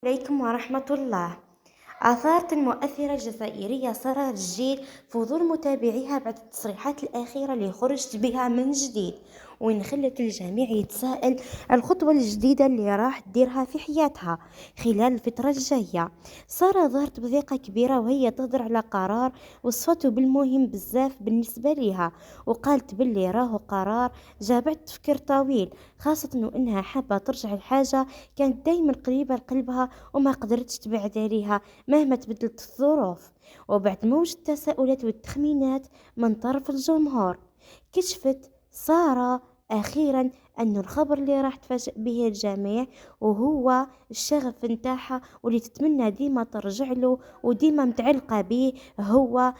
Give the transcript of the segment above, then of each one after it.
عليكم ورحمة الله. أثارت المؤثرة الجزائرية سارة الجيل فضول متابعيها بعد التصريحات الأخيرة اللي خرجت بها من جديد، وين خلت الجميع يتساءل الخطوة الجديدة اللي راح تديرها في حياتها خلال الفترة الجاية. سارة ظهرت بثقة كبيرة وهي تهضر على قرار وصفته بالمهم بزاف بالنسبة ليها، وقالت باللي راهو قرار جا بعد تفكير طويل، خاصة وإنها حابة ترجع لحاجة كانت دايما قريبة لقلبها وما قدرتش تبعد عليها مهما تبدلت الظروف. وبعد موج التساؤلات والتخمينات من طرف الجمهور، كشفت سارة أخيرا أن الخبر اللي راح تفاجئ به الجميع وهو الشغف نتاعها واللي تتمنى ديما ترجع له وديما متعلقة به، هو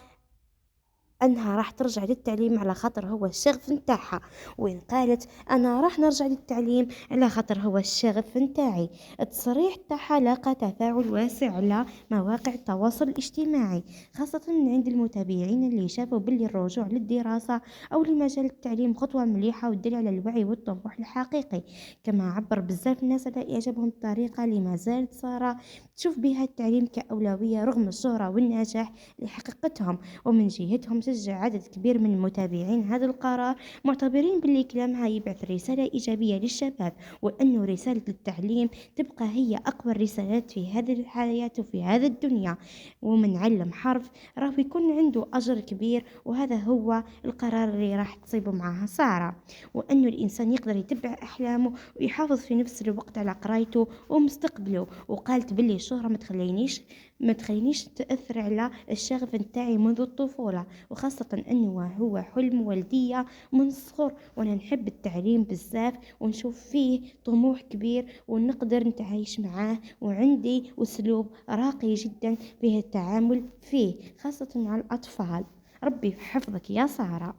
انها راح ترجع للتعليم على خاطر هو الشغف نتاعها. وين قالت انا راح نرجع للتعليم على خاطر هو الشغف نتاعي. التصريح تاعها لاقى تفاعل واسع على مواقع التواصل الاجتماعي، خاصة من عند المتابعين اللي شافوا باللي الرجوع للدراسة او لمجال التعليم خطوة مليحة وتدل على الوعي والطموح الحقيقي. كما عبر بزاف الناس على اعجابهم الطريقة اللي ما زالت سارة تشوف بها التعليم كأولوية رغم الشهرة والنجاح اللي حققتهم. ومن جهتهم شجع عدد كبير من المتابعين هذا القرار، معتبرين باللي كلامها يبعث رسالة إيجابية للشباب، وأنه رسالة التعليم تبقى هي أقوى الرسالات في هذه الحياة وفي هذا الدنيا. ومن علم حرف راح يكون عنده أجر كبير، وهذا هو القرار اللي راح تصيبه معها سارة، وأنه الإنسان يقدر يتبع أحلامه ويحافظ في نفس الوقت على قرايته ومستقبله. وقالت باللي الشهرة ما تخلينيش تأثر على الشغف نتاعي منذ الطفولة، وخاصة أنه هو حلم والدية من الصغر، وأنا نحب التعليم بزاف ونشوف فيه طموح كبير ونقدر نتعايش معاه، وعندي أسلوب راقي جدا في التعامل فيه خاصة مع الأطفال. ربي يحفظك يا سارة.